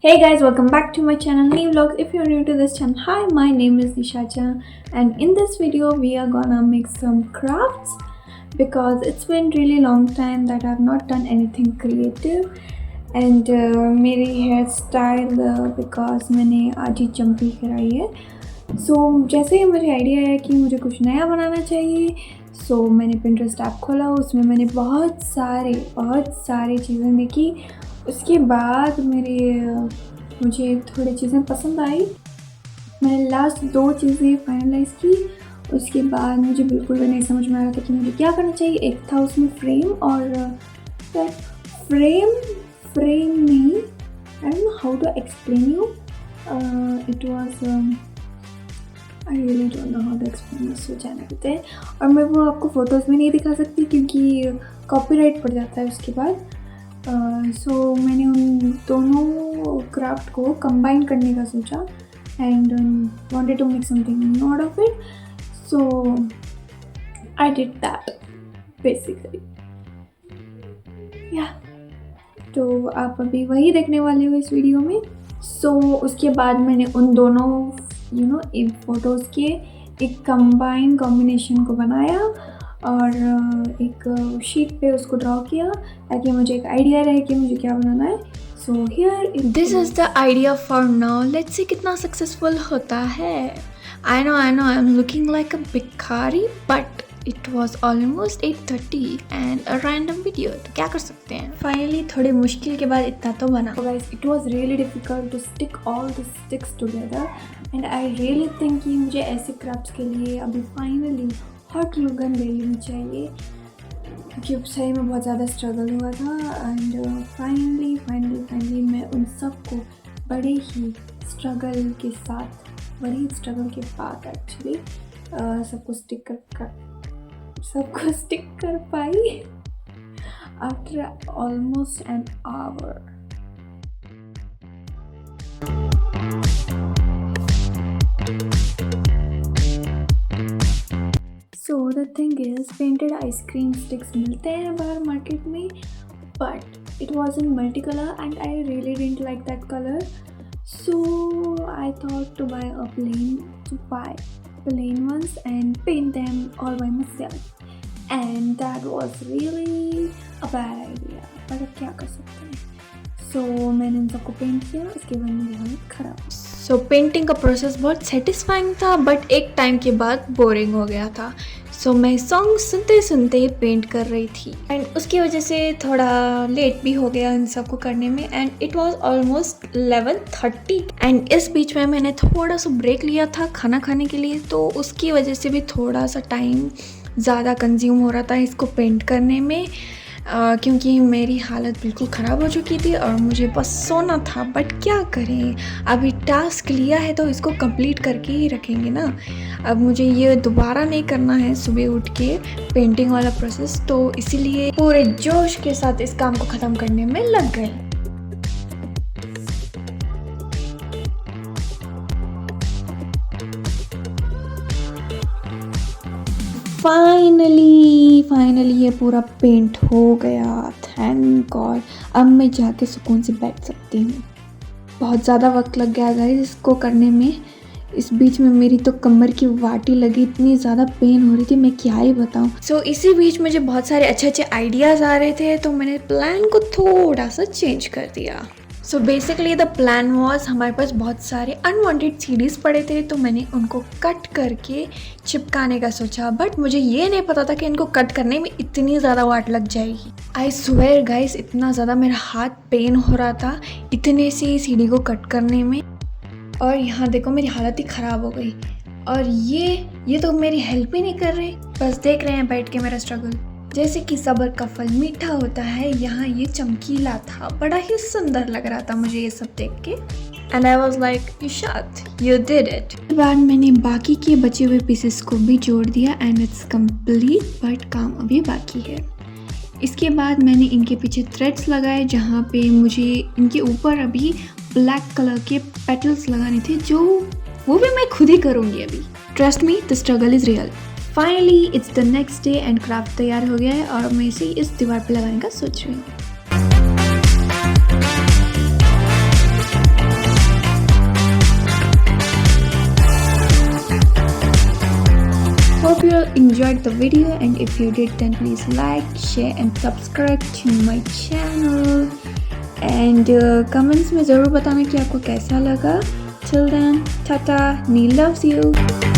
Hey guys, welcome back to my channel New Vlogs. If you're new to this channel, hi, my name is Nishacha, and in this video we are gonna make some crafts because it's been really long time that I've not done anything creative. And मेरी hair style because मैंने आज ही चंपी कराई है. जैसे ही मुझे idea आया कि मुझे कुछ नया बनाना चाहिए, मैंने Pinterest ऐप खोला. उसमें मैंने बहुत सारी चीज़ें देखी. उसके बाद मुझे थोड़ी चीज़ें पसंद आई. मैंने लास्ट 2 चीज़ें फाइनलाइज़ की. उसके बाद मुझे बिल्कुल भी नहीं समझ में आ रहा था कि मुझे क्या करना चाहिए. एक था उसमें फ्रेम, और फ्रेम नहीं, I don't know how to explain you. It was I really don't know how to explain this. जाने देते हैं. और मैं वो आपको फ़ोटोज़ में नहीं दिखा सकती क्योंकि कॉपीराइट पड़ जाता है उसके बाद. मैंने उन दोनों क्राफ्ट को कंबाइन करने का सोचा and wanted to make something new out of it. I did that basically. या तो आप अभी वही देखने वाले हो इस वीडियो में. उसके बाद मैंने उन दोनों इन फ़ोटोज़ के एक कंबाइन कॉम्बिनेशन को बनाया और एक शीट पे उसको ड्रॉ किया ताकि मुझे एक आइडिया रहे कि मुझे क्या बनाना है. This is the idea for now. Let's see कितना सक्सेसफुल होता है. I know I am looking like a भिखारी, but it was almost 8:30 and a random video. तो क्या कर सकते हैं. फाइनली थोड़ी मुश्किल के बाद इतना तो बना. Guys, it was really difficult to stick all the sticks together and I really think कि मुझे ऐसे क्राफ्ट्स के लिए अभी फाइनली हॉट ग्लू गन ले लेनी चाहिए क्योंकि सही में बहुत ज़्यादा स्ट्रगल हुआ था. एंड फाइनली मैं उन सब को बड़े ही स्ट्रगल के बाद एक्चुअली सबको स्टिक कर पाई after almost an hour. So the thing is, painted ice cream sticks मिलते हैं बाहर मार्केट में, but it was in multicolor and I really didn't like that color. So I thought to buy plain ones and paint them all by myself. And that was really a bad idea. पर अब क्या कर सकते हैं. मैंने उन सबको paint किया. उसके बाद मेरी हालत ख़राब. पेंटिंग का प्रोसेस बहुत सेटिस्फाइंग था, बट एक टाइम के बाद बोरिंग हो गया था. मैं सॉन्ग सुनते ही पेंट कर रही थी एंड उसकी वजह से थोड़ा लेट भी हो गया इन सबको करने में. And it was almost 11:30 and इस बीच में मैंने थोड़ा सा ब्रेक लिया था खाना खाने के लिए. तो उसकी वजह से भी थोड़ा सा टाइम ज़्यादा कंज्यूम हो रहा था इसको पेंट करने में, क्योंकि मेरी हालत बिल्कुल ख़राब हो चुकी थी और मुझे बस सोना था. बट क्या करें, अभी टास्क लिया है तो इसको कंप्लीट करके ही रखेंगे ना. अब मुझे ये दोबारा नहीं करना है सुबह उठ के पेंटिंग वाला प्रोसेस, तो इसीलिए पूरे जोश के साथ इस काम को ख़त्म करने में लग गए. फाइनली ये पूरा पेंट हो गया. Thank God. अब मैं जाके सुकून से बैठ सकती हूँ. बहुत ज़्यादा वक्त लग गया गाइस इसको करने में. इस बीच में मेरी तो कमर की वाटी लगी, इतनी ज़्यादा पेन हो रही थी, मैं क्या ही बताऊँ. इसी बीच मुझे बहुत सारे अच्छे आइडियाज़ आ रहे थे, तो मैंने प्लान को थोड़ा सा चेंज कर दिया. बेसिकली द प्लान वॉज, हमारे पास बहुत सारे अनवांटेड सीडीज़ पड़े थे, तो मैंने उनको कट करके चिपकाने का सोचा. बट मुझे ये नहीं पता था कि इनको कट करने में इतनी ज़्यादा वाट लग जाएगी. आई स्वेयर गाइस, इतना ज़्यादा मेरा हाथ पेन हो रहा था इतने सी सीडी को कट करने में. और यहाँ देखो मेरी हालत ही ख़राब हो गई. और ये तो मेरी हेल्प ही नहीं कर रहे, बस देख रहे हैं बैठ के मेरा स्ट्रगल. जैसे कि सब्र का फल मीठा होता है, यहाँ ये चमकीला था, बड़ा ही सुंदर लग रहा था मुझे ये सब देख के. And I was like, Nishat you did it. बाद मैंने बाकी के बचे हुए पीसेस को भी जोड़ दिया एंड इट्स कंप्लीट. बट काम अभी बाकी है. इसके बाद मैंने इनके पीछे थ्रेड्स लगाए, जहाँ पे मुझे इनके ऊपर अभी ब्लैक कलर के पेटल्स लगाने थे, जो वो भी मैं खुद ही करूँगी अभी. Trust me, the struggle is real. Finally it's the next day and craft तैयार हो गया है और मैं इसे इस दीवार पे लगाने का सोच रही हूँ. enjoyed the video, and if you did, then please like, share and subscribe to my channel. And comments में ज़रूर बताना कि आपको कैसा लगा. Till then, tata, Neil loves you.